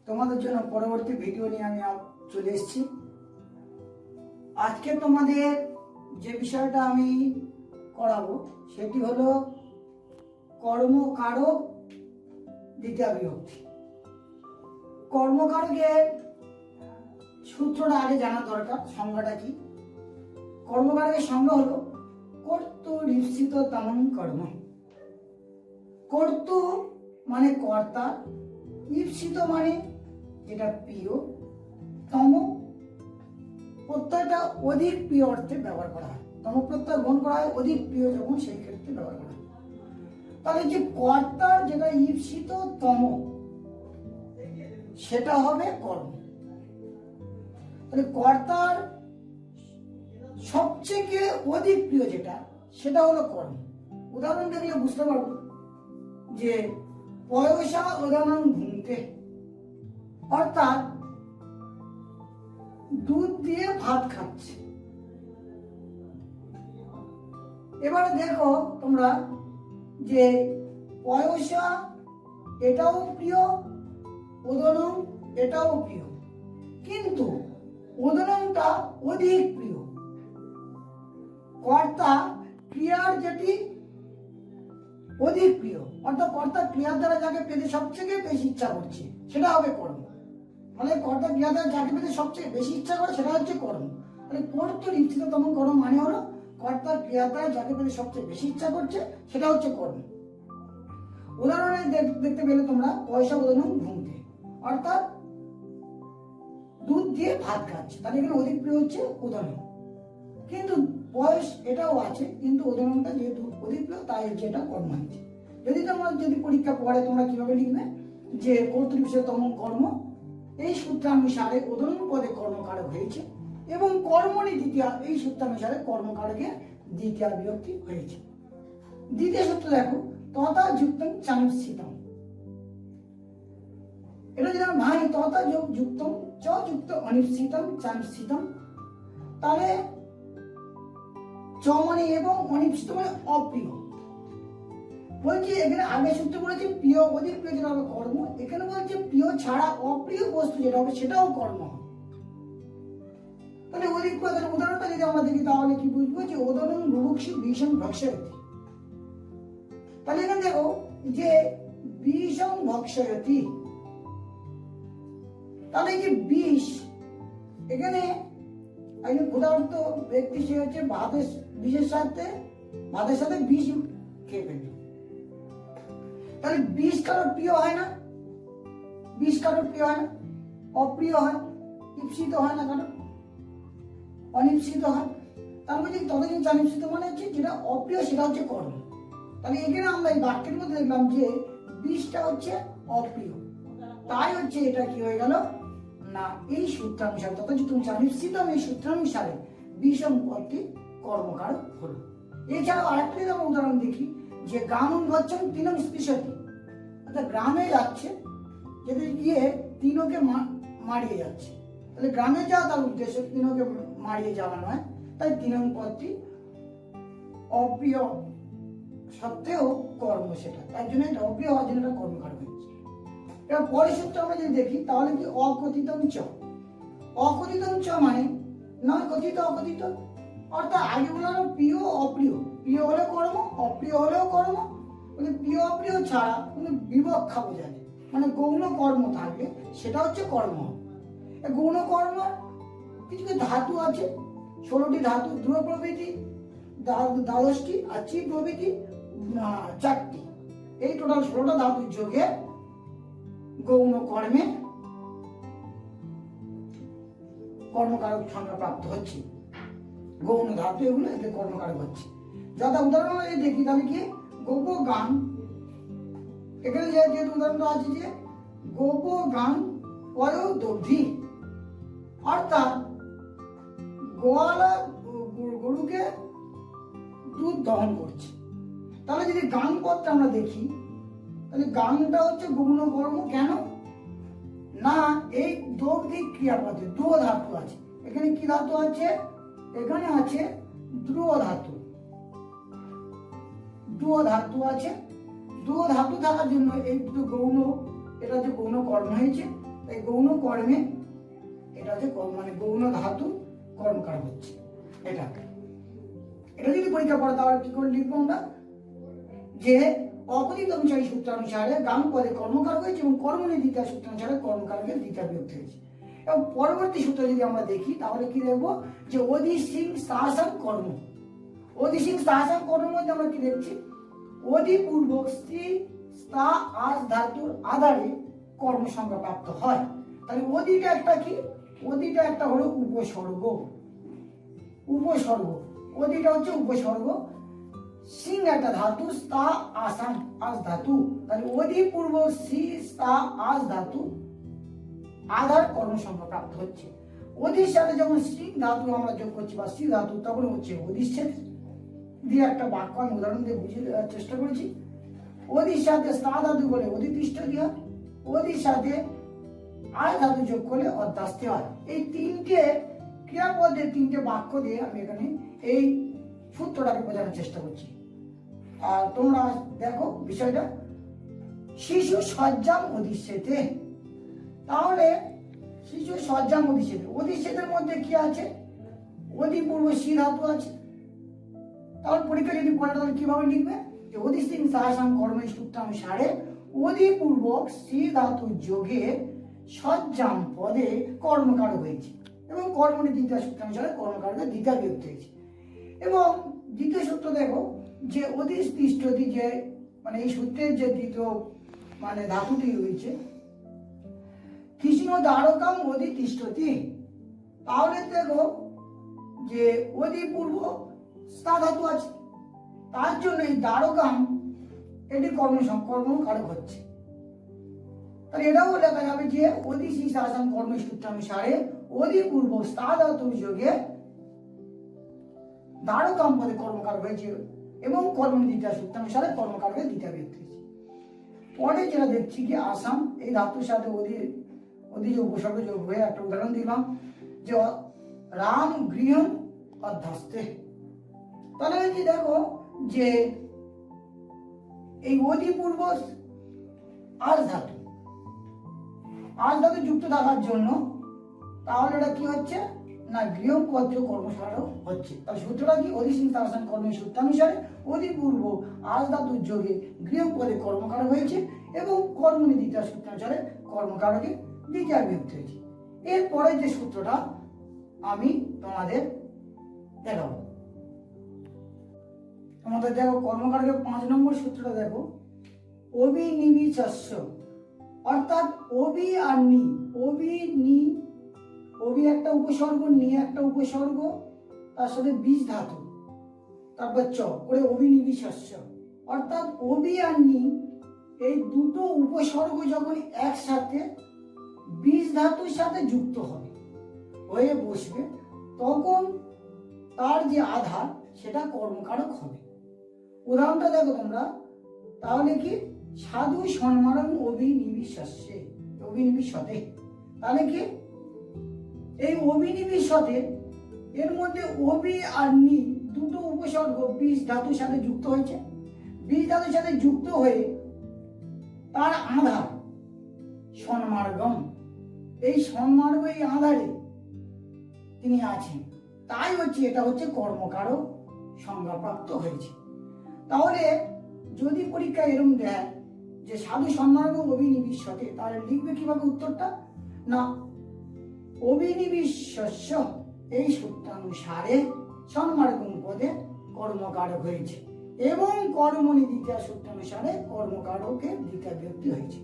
তোমাদের জন্য পরবর্তী ভিডিও নিয়ে আমি চলে এসেছি। আজকে তোমাদের যে বিষয়টা আমি করাবো সেটি হলো কর্মকারক দ্বিতীয় বিভক্তি। কর্মকারকের সূত্রটা আগে জানা দরকার, সংজ্ঞাটা কি। কর্মকারকের সংজ্ঞা হলো কর্তৃপ্সিততমং কর্ম। কর্তৃ মানে কর্তা, ঈপ্সিত মানে যেটা প্রিয়, তম প্রত্যয়টা অধিক প্রিয় অর্থে ব্যবহার করা হয়। তম প্রত্যয় গ্রহণ করা হয় অধিক প্রিয় যখন, সেই ক্ষেত্রে ব্যবহার করা হয়। তাহলে যে কর্তার যেটা ঈপ্সিত তম সেটা হবে কর্ম। তাহলে কর্তার সবচেয়ে অধিক প্রিয় যেটা সেটা হলো কর্ম। উদাহরণ দেখলে বুঝতে পারবো যে পয়সা উদাহরণ ভুনতে, অর্থাৎ দুধ দিয়ে ভাত খাচ্ছে। এবারে দেখো তোমরা যে পয়সা এটাও প্রিয়, উদনম এটাও প্রিয়, কিন্তু উদনমটা অধিক প্রিয়। কর্তা ক্রিয়ার যেটি অধিক প্রিয়, অর্থাৎ কর্তা ক্রিয়ার দ্বারা যাকে পেতে সবচেয়ে বেশি ইচ্ছা করছে সেটা হবে কর্ম। মানে কর্তা ক্রিয়া দ্বারা যাকে পেতে সবচেয়ে বেশি ইচ্ছা করে সেটা হচ্ছে কর্ম। মানে কর্তৃপ্সিততম কর্ম মানে হলো কর্তার ক্রিয়া দ্বারা যাকে পেতে সবচেয়ে বেশি ইচ্ছা করছে সেটা হচ্ছে কর্ম। উদাহরণে দেখতে পেলে তোমরা পয়সা উদনম ভুনতে, অর্থাৎ দুধ দিয়ে ভাত খাচ্ছে, তাহলে এখানে অধিক প্রিয় হচ্ছে উদনম। কিন্তু বয়স এটাও আছে, কিন্তু উদনমটা যেহেতু অধিক প্রিয় তাই যেটা কর্ম হচ্ছে। যদি পরীক্ষা পড়ে তোমরা কিভাবে লিখবে যে কর্তৃপ্সিততম কর্ম, এই সূত্রানুসারে উদনম পদে কর্মকারক হয়েছে এবং কর্মণি দ্বিতীয়, এই সূত্রানুসারে কর্মকারকের দ্বিতীয় বিভক্তি হয়েছে। দ্বিতীয় সূত্র দেখো, তথা যুক্তং চানুষ্ঠিতম। এটা যদি আমরা ভাঙি, তথা যুক্তং চ যুক্ত অনিশ্চিতম চানুষ্ঠিতম, তাহলে চ মানে এবং, অনিশ্চিত মানে অপ্রিয়। বলছি এখানে আগে সূত্র বলেছে প্রিয় অধিক প্রিয় যেটা হবে কর্ম, এখানে বলছে প্রিয় ছাড়া অপ্রিয় বস্তু যেটা হবে সেটাও কর্ম। তাহলে অধিক প্রিয় উদাহরণটা যদি আমরা দেখি তাহলে কি বুঝবো যে উদাহরণ রুভুক্ষি বিষম ভক্ষয়তি। তাহলে এখানে দেখো যে বিষম ভক্ষয়তি, তাহলে যে বিষ, এখানে একজন ক্ষুধার্ত ব্যক্তি সে হচ্ছে বিষের সাথে ভাতের সাথে বিষ খেয়ে ফেলল। তাহলে বিষ কারোর প্রিয় হয় না, বিষ কারোর প্রিয় হয় না, অপ্রিয় হয়, ঈপ্সিত হয় না, কারণ অনিপ্সিত হয়। তার মধ্যে ততদিন অনিপ্সিত মানে হচ্ছে যেটা অপ্রিয় সেটা হচ্ছে কর্ম। তাহলে এখানে আমরা এই বাক্যের মধ্যে দেখলাম যে বিষটা হচ্ছে অপ্রিয়, তাই হচ্ছে এটা কি হয়ে গেল না এই সূত্রানুসারে, তত যে তুমি অনিশ্চিতম এই সূত্রানুসারে বিষম পদটি কর্মকারক হলো। এছাড়াও আরেকটা যদি আমরা উদাহরণ দেখি যে গ্রামং গচ্ছং তিনং স্পৃশতি, অর্থাৎ গ্রামে যাচ্ছে, যদি গিয়ে তিনকে মারিয়ে যাচ্ছে, তাহলে গ্রামে যাওয়া তার উদ্দেশ্য তিনকে মারিয়ে যাওয়া নয়, তাই তিনং পদটি অপ্রিয় সত্ত্বেও কর্ম সেটা, তার জন্য এটা অপ্রিয় হওয়ার জন্য এটা কর্মকারক হচ্ছে। এবার পরের সূত্র আমরা যদি দেখি তাহলে কি অকথিতং চ। অকথিতং চ মানে নয় কথিত অকথিত, অর্থাৎ আগে বলা হলো প্রিয় অপ্রিয়, প্রিয় হলেও কর্ম অপ্রিয় হলেও কর্ম। মানে প্রিয় অপ্রিয় ছাড়া কোনো বিবক্ষা বোঝায়, মানে গৌণ কর্ম থাকবে সেটা হচ্ছে কর্ম। গৌণ কর্ম কিছু কিছু ধাতু আছে, 16টি ধাতু, ধ্রুব প্রভৃতি 12টি আর চিপ প্রভৃতি 4টি, এই টোটাল 16টা ধাতুর যোগে গৌণ কর্মে কর্মকারক সংজ্ঞা প্রাপ্ত হচ্ছে। গৌণ ধাতু এগুলো এতে কর্মকারক হচ্ছে। যথা উদাহরণ দেখি তাহলে কি গোপ গান, এখানে যে উদাহরণটা আছে যে গোপ গান পয়দধি, অর্থাৎ গোয়ালা গরুকে দুধ দহন করছে। তাহলে যদি গান পদটা আমরা দেখি তাহলে গানটা হচ্ছে গৌণ কর্ম। কেন না এই দগ্ধি ক্রিয়াপদে দ্রুব ধাতু আছে, এখানে কি ধাতু আছে, এখানে আছে দ্রুব ধাতু, দ্রুব ধাতু আছে। দ্রুব ধাতু থাকার জন্য এই দুটো গৌণ, এটা যে গৌণ কর্ম হয়েছে, এই গৌণ কর্মে এটা হচ্ছে মানে গৌণ ধাতু কর্মকারক হচ্ছে। এটা এটা যদি পরীক্ষা পড়ে তাহলে কি করে লিখবো আমরা, যে অপরিতমচারী সূত্রানুসারে গাম পদে কর্মকারক হয়েছে এবং কর্মণি দ্বিতীয় সূত্রানুসারে কর্মকারকের দ্বিতীয় বিভক্তি হয়েছে। এবং পরবর্তী সূত্র যদি আমরা দেখি তাহলে কি দেখবো, যে অধি সিং সাহসান কর্ম, অধি সিং সাহসান কর্মের মধ্যে আমরা কি দেখছি, অধি পূর্বক স্ত্রী স্থা আস ধাতুর আধারে কর্ম সংজ্ঞা প্রাপ্ত হয়। তাহলে অধিটা একটা কি, অধিটা একটা হলো উপসর্গ, উপসর্গ অধিটা হচ্ছে উপসর্গ, সিং একটা ধাতু, স্থা আসাম আস ধাতু, তাহলে অধি পূর্বক শ্রী স্থা আস ধাতু আধার কর্ম সংজ্ঞা প্রাপ্ত হচ্ছে। অধির সাথে যখন সিং ধাতু আমরা যোগ করছি বা শ্রী ধাতু, তখন হচ্ছে অধিচ্ছেদ দিয়ে একটা বাক্য আমি উদাহরণ দিয়ে বুঝিয়ে দেওয়ার চেষ্টা করেছি। অধির সাথে স্থা ধাতু বলে অধিপৃষ্ট দিয়ে হয়, অধির সাথে আয় ধাতু যোগ করলে অধ্যাস্তে হয়। এই তিনটে ক্রিয়াপদের তিনটে বাক্য দিয়ে আমি এখানে এই সূত্রটাকে বোঝানোর চেষ্টা করছি। আর তোমরা দেখো বিষয়টা, শিশু সজ্জাম অধিচ্ছেদে, তাহলে শিশু সজ্জাম অধিচ্ছেদে, অধিচ্ছেদের মধ্যে কি আছে, অধি পূর্ব শ্রী ধাতু আছে। তাহলে পরীক্ষা যদি পড়ে তাহলে কিভাবে লিখবে, যে অধি সিং সাহসাং কর্মে সূত্রানুসারে অধি পূর্বক শ্রী ধাতু যোগে সজ্জাম পদে কর্মকারক হয়েছে এবং কর্মণি দ্বিতীয় সূত্রানুসারে কর্মকারকের দ্বিতীয় বিভক্তি হয়েছে। এবং দ্বিতীয় সূত্র দেখো, যে অধি তিষ্ঠতি, যে মানে এই সূত্রের যে দ্বিতীয় মানে ধাতুটি রয়েছে, কৃষ্ণ দ্বারকাম অধি তিষ্ঠতি, তাহলে দেখো যে অধি পূর্ব স্থা ধাতু আছে, তার জন্য এই দ্বারকাম এটি কর্মকারক হচ্ছে। তাহলে এটাও লেখা যাবে যে অধি শ্রী শাসন কর্ম সূত্রানুসারে অধি পূর্ব স্থা ধাতু যোগে দ্বারকাম পদে কর্মকারক হয়েছে এবং কর্মণি দ্বিতীয় সূত্রানুসারে কর্মকারকের দ্বিতীয় বিভক্তি হয়েছে। পরে যেটা দেখছি কি আসাম, এই ধাতুর সাথে অধি যে উপসর্গ যোগ হয়ে একটা উদাহরণ দিলাম, যে রাম গৃহম অধ্যাস্তে। তাহলে কি দেখো, যে এই অধি পূর্ব আস ধাতু, আস ধাতু যুক্ত থাকার জন্য তাহলে এটা কি হচ্ছে না, গৃহম পদ্য কর্মসারও হচ্ছে। তাহলে সূত্রটা কি, অধি সিং সাহসান কর্মের সূত্রানুসারে অধি পূর্ব আস ধাতুর যোগে গৃহম পদে কর্মকারক হয়েছে এবং কর্মণি দ্বিতীয় সূত্রানুসারে কর্মকারকে দ্বিতীয় বিভক্তি হয়েছে। এরপরে যে সূত্রটা আমি তোমাদের দেখাবো, তোমাদের দেখো কর্মকারকের 5 নম্বর সূত্রটা দেখো, অবিনিবিশস্য, অর্থাৎ অবি আর নি, অবি একটা উপসর্গ, নি একটা উপসর্গ, তার সাথে বীজ ধাতু, তারপর চ করে অবিনিবিশস্য, অর্থাৎ অবি আর নি এই দুটো উপসর্গ যখন একসাথে বীজ ধাতুর সাথে যুক্ত হবে, হয়ে বসবে, তখন তার যে আধার সেটা কর্মকারক হবে। উদাহরণটা দেখো তোমরা, তাহলে কি সাধু সন্মারণ অবিনিবিশস্যে, অবিনিবিশতে, তাহলে কি এই অবিনিবিশতে এর মধ্যে অবি আর নি দুটো উপসর্গ বীজ ধাতুর সাথে যুক্ত হয়েছে, বীজ ধাতুর সাথে যুক্ত হয়ে তার আধার সন্মার্গম, এই সন্মার্গ এই আধারে তিনি আছেন, তাই হচ্ছে এটা হচ্ছে কর্মকারক সংজ্ঞাপ্রাপ্ত হয়েছে। তাহলে যদি পরীক্ষা এরকম দেয় যে সাধু সন্মার্গ অবিনিবিশতে, তাহলে লিখবে কিভাবে উত্তরটা, না অবিনিবিশস্য এই সূত্রানুসারে সন্মার্গম পদে কর্মকারক হয়েছে এবং কর্মণি দ্বিতীয় সূত্রানুসারে কর্মকারকের দ্বিতীয় বিভক্তি হয়েছে।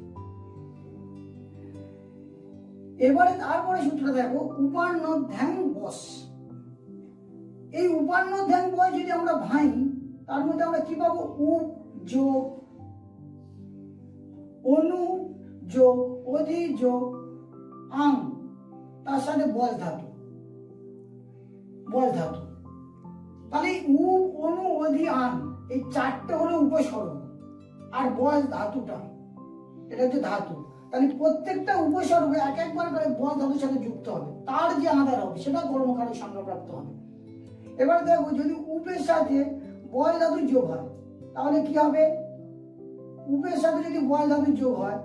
এবারে তারপরে সূত্র দেখো, উপান্ন ধ্যান বস, এই উপান্ন ধ্যান বস যদি আমরা ভাই, তার মধ্যে আমরা কি পাবো, উপ যোগ অনু যোগ অধি যোগ আং, তার সাথে বস ধাতু, তাহলে উপ অনু অধি আং এই চারটে হলো উপসর্গ, আর বস ধাতুটা এটা হচ্ছে ধাতু। তাহলে প্রত্যেকটা উপসর্গ এক একবার করে বস ধাতুর সাথে যুক্ত হবে, তার যে আধার হবে সেটা কর্মকারক সংজ্ঞাপ্রাপ্ত হবে। এবার দেখো যদি উপের সাথে বস ধাতু যোগ হয় তাহলে কি হবে, উপের সাথে যদি বস ধাতু যোগ হয়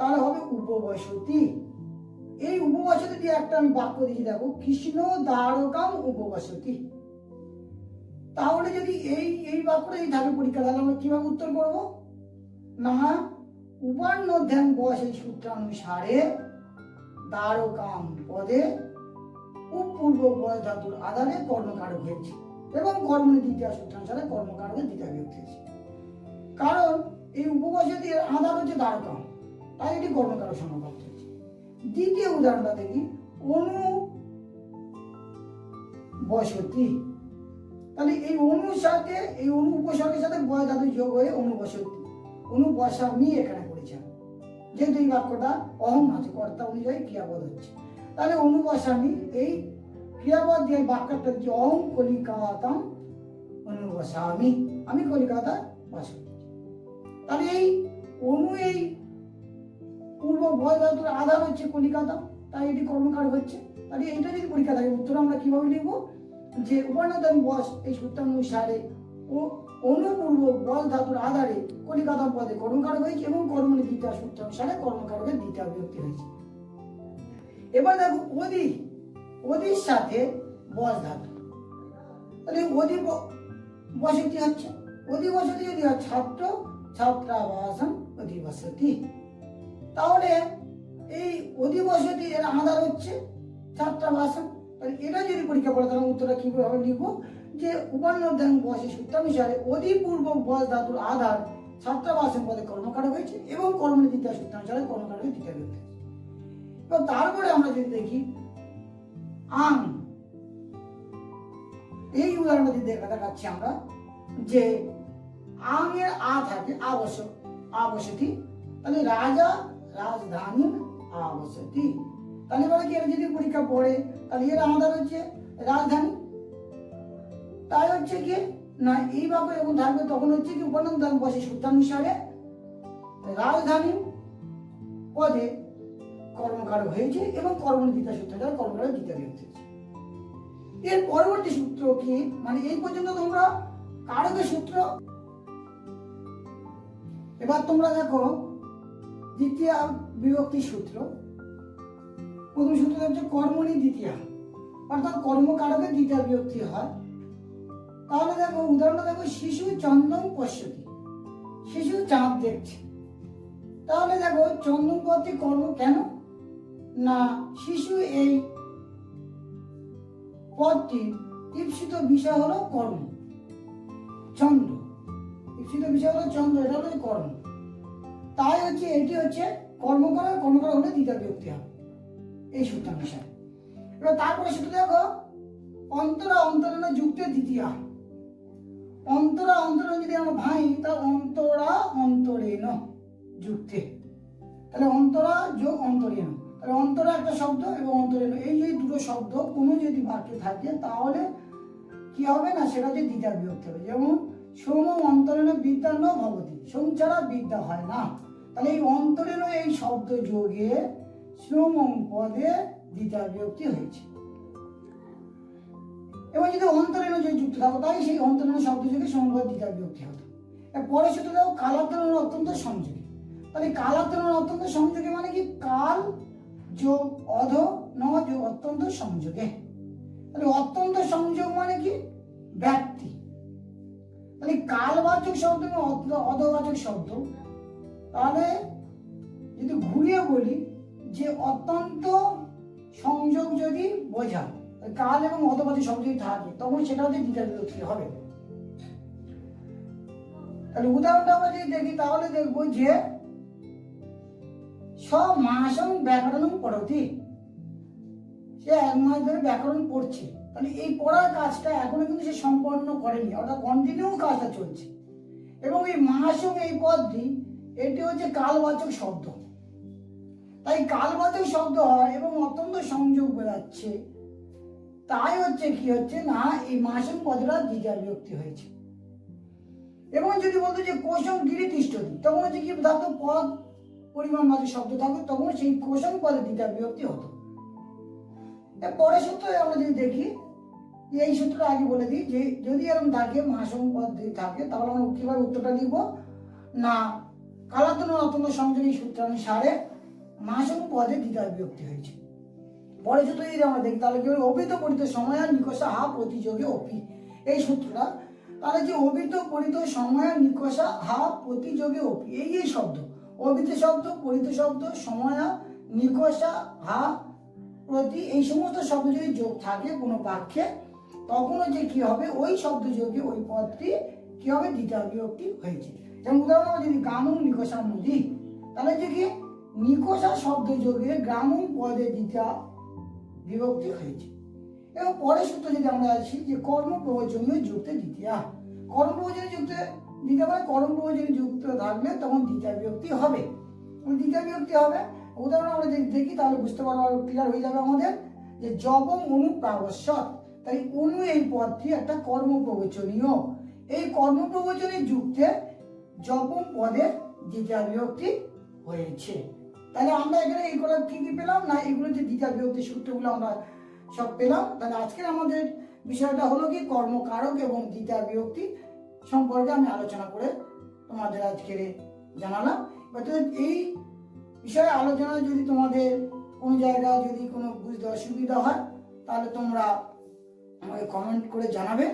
তাহলে হবে উপবসতি। এই উপবসতি দিয়ে একটা আমি বাক্য দিয়েছি, দেখো, কৃষ্ণ দ্বারকাম উপবসতি। তাহলে যদি এই বাক্যটা যদি থাকে পরীক্ষা, তাহলে আমরা কিভাবে উত্তর করব? না, উপান্নধ্যান বস এই সূত্রানুসারে দ্বারকাম পদে পূর্ব বস ধাতুর আধারে কর্মকারক হয়েছে এবং কর্মণি দ্বিতীয় সূত্রানুসারে কর্মকারকের দ্বিতীয় বিভক্তি হয়েছে। কারণ এই উপবসতির আধার হচ্ছে দ্বারকাম, তাই এটি কর্মকারক সমাপ্ত হয়েছে। দ্বিতীয় উদাহরণটা দেখি, অনুবসতি। তাহলে এই অনুর সাথে এই অনু উপসর্গের সাথে বয় ধাতু যোগ হয়ে অনুবসতি, অনুবসামি এখানে করেছে। যেহেতু এই বাক্যটা অহং আছে, কর্তা অনুযায়ী ক্রিয়াপদ হচ্ছে, তাহলে অনুবসামি এই ক্রিয়াপদ দিয়ে বাক্যটা হচ্ছে অহং কলিকাতাম অনুবসামি, আমি কলিকাতা বাস করছি। তাহলে এই অনু এই পূর্ব বয় ধাতুর আধার হচ্ছে কলিকাতা, তাই এটি কর্মকারক হচ্ছে। তাহলে এইটা যদি পরীক্ষা থাকে, উত্তর আমরা কিভাবে লিখবো? যে উপান্নধ্যান বস এই সূত্রানুসারে ও অনুপূর্ব বস ধাতুর আধারে কলিকাতা পদে কর্মকারক হয়েছে এবং কর্মণি দ্বিতীয় সূত্রানুসারে কর্মকারকের দ্বিতীয় বিভক্তি হয়েছে। এবার দেখো অধির সাথে বস ধাতু, তাহলে অধিবসতি হচ্ছে, অধিবসতি যদি হয় ছাত্র ছাত্রাবাসন অধিবসতি, তাহলে এই অধিবসতি এর আধার হচ্ছে ছাত্রাবাসন। তাহলে এটা যদি পরীক্ষা পড়ে, তাহলে উত্তরটা কিভাবে লিখবো? যে উপান্নধ্যান বস সূত্রানুসারে অধিপূর্ব বস ধাতুর আধার ছাত্রাবাসন পদে কর্মকারক হয়েছে এবং কর্মণি দ্বিতীয় সূত্রানুসারে কর্মকারকের দ্বিতীয় বিভক্তি। এবং তারপরে আমরা যদি দেখি আং, এই উদাহরণটা যদি দেখাচ্ছি আমরা, যে আং এর আ থাকে আবসতি, তাহলে রাজা রাজধানী আবসতি। তাহলে এবারে কি, যদি পরীক্ষা পড়ে, তাহলে এর আমাদের হচ্ছে রাজধানী, তাই হচ্ছে কি না এই বাক্য যখন থাকবে তখন হচ্ছে কি উপান্নধ্যান বসে সূত্রানুসারে রাজধানী পদে কর্মকারক হয়েছে এবং কর্মণি দ্বিতীয় সূত্রানুসারে কর্মকারক দ্বিতীয় বিভক্তি হয়েছে। এর পরবর্তী সূত্র কি, মানে এই পর্যন্ত তোমরা কারকের সূত্র। এবার তোমরা দেখো দ্বিতীয় বিভক্তি সূত্র। প্রথম সূত্র হচ্ছে কর্মণি দ্বিতীয়া, অর্থাৎ কর্মকারকের দ্বিতীয় বিভক্তি হয়। তাহলে দেখো উদাহরণটা দেখো, শিশু চন্দন পশ্যতি, শিশু চাঁদ দেখছে। তাহলে দেখো চন্দন পদটি কর্ম কেন না, শিশু এই পদটি ঈপ্সিত বিষয় হলো কর্ম, চন্দ্র, ঈপ্সিত বিষয় হলো চন্দ্র, এটা হলো কর্ম, তাই হচ্ছে এটি হচ্ছে কর্মকারক, কর্মকারক হলে দ্বিতীয় বিভক্তি হবে এই সূত্রানুসারে। এবার তারপরে সূত্র দেখো, অন্তরা অন্তরণ যুক্তে দ্বিতীয়া। অন্তরা অন্তরণ যদি আমরা ভাই, তা অন্তরা অন্তরেণ যুক্তে, তাহলে অন্তরা যোগ অন্তরেণ, তাহলে অন্তরা একটা শব্দ এবং অন্তরেণ, এই যে দুটো শব্দ কোনো যদি বাক্যে থাকে তাহলে কি হবে না, সেটা হচ্ছে দ্বিতীয় বিভক্তি হবে। যেমন সোম অন্তরেণ বিদ্যা ন ভবতি, সোম ছাড়া বিদ্যা হয় না, তাহলে এই অন্তরেণ এই শব্দ যোগে সোম পদে দ্বিতীয় বিভক্তি হয়েছে। এবং যদি অন্তরেণ যদি যুক্ত থাকো, তাই সেই অন্তরেণ শব্দ যোগে সোম পদে দ্বিতীয় বিভক্তি হতো। পরে সেটা দেখো কালান্তরণ অত্যন্ত সংযোগী, তাহলে কালান্তরণ অত্যন্ত সংযোগী মানে কি, কাল যোগ অধ ন যোগ অত্যন্ত সংযোগে, তাহলে অত্যন্ত সংযোগ মানে কি ব্যক্তি, তাহলে কালবাচক শব্দ এবং অধবাচক শব্দ। তাহলে যদি ঘুরিয়ে বলি যে অত্যন্ত সংযোগ যদি বোঝা, কাল এবং অধবাচক শব্দ যদি থাকে তখন সেটা হচ্ছে দ্বিতীয় বিভক্তি হবে। তাহলে উদাহরণটা আমরা যদি দেখি তাহলে দেখবো যে সমাসং ব্যাকরণ পড়তি, সে এক মাস ধরে ব্যাকরণ পড়ছে, তাহলে এই পড়ার কাজটা এখনো কিন্তু সে সম্পন্ন করেনি, অর্থাৎ কন্টিনিউ কাজটা চলছে। এবং এই মাসং এই পদটি এটি হচ্ছে কালবাচক শব্দ, তাই কালবাচক শব্দ হয় এবং অত্যন্ত সংযোগ বোঝাচ্ছে, তাই হচ্ছে কি হচ্ছে না এই মাসং পদটা দ্বিতীয় বিভক্তি হয়েছে। এবং যদি বলতো যে কোষং গিরি তিষ্ঠতি, তখন হচ্ছে কি ধাতু পদ পরিমাণবাচক শব্দ থাকবে, তখন সেই কোষং পদে দ্বিতীয় বিভক্তি হতো। এর পরের সূত্র আমরা যদি দেখি, এই সূত্রটা আগে বলে দিই যে যদি এরকম থাকে মাসং পদ যদি থাকে, তাহলে আমরা কিভাবে উত্তরটা লিখবো না, কালান্তরণ অত্যন্ত সংযোগী সূত্রানুসারে মাসং পদে দ্বিতীয় বিভক্তি হয়েছে। পরে সূত্র যদি আমরা দেখি তাহলে কি হবে, অভিত পরিত সময় নিকষা হা প্রতিযোগে অপি, এই সূত্রটা। তাহলে যে অভিত পরিত সময় নিকষা হা প্রতিযোগে অপি, এই শব্দ, অভিত শব্দ, পরিত শব্দ, সময় নিকষা হা প্রতি, এই সমস্ত শব্দ যদি যোগ থাকে কোনো বাক্যে, তখনও যে কি হবে, ওই শব্দ যোগে ওই পদটি কি হবে, দ্বিতীয় বিভক্তি হয়েছে। যেমন উদাহরণ আমরা যদি গ্রামং নিকষা নদী, তাহলে যে কি নিকষা শব্দ যোগে গ্রামং পদে দ্বিতীয় বিভক্তি হয়েছে। এবং পরের সূত্র যদি আমরা আসি যে কর্ম প্রয়োজনীয় যুক্তে দ্বিতীয়া, কর্ম প্রয়োজনীয় যুক্তে দ্বিতীয় মানে কর্ম প্রয়োজনীয় যুক্ত থাকলে তখন দ্বিতীয় বিভক্তি হবে, দ্বিতীয় বিভক্তি হবে। উদাহরণ আমরা যদি দেখি তাহলে বুঝতে পারবো, আর ক্লিয়ার হয়ে যাবে আমাদের যে জবং অনুপ্রাবশ্যৎ, তাই অনু এই পদটি একটা কর্ম প্রয়োজনীয়, এই কর্ম প্রয়োজনীয় যুক্তে জবং পদে দ্বিতীয় বিভক্তি হয়েছে। তাহলে আমরা এখানে এইগুলো কি কি পেলাম না, এগুলো যে দ্বিতীয় বিভক্তি সূত্রগুলো আমরা সব পেলাম। তাহলে আজকের আমাদের বিষয়টা হলো কি কর্মকারক এবং দ্বিতীয় বিভক্তি সম্পর্কে আমি আলোচনা করে তোমাদের আজকে জানালাম। এই বিষয়ে আলোচনা যদি তোমাদের কোনো জায়গায় যদি কোনো বুঝতে অসুবিধা হয় তাহলে তোমরা আমাকে কমেন্ট করে জানাবে।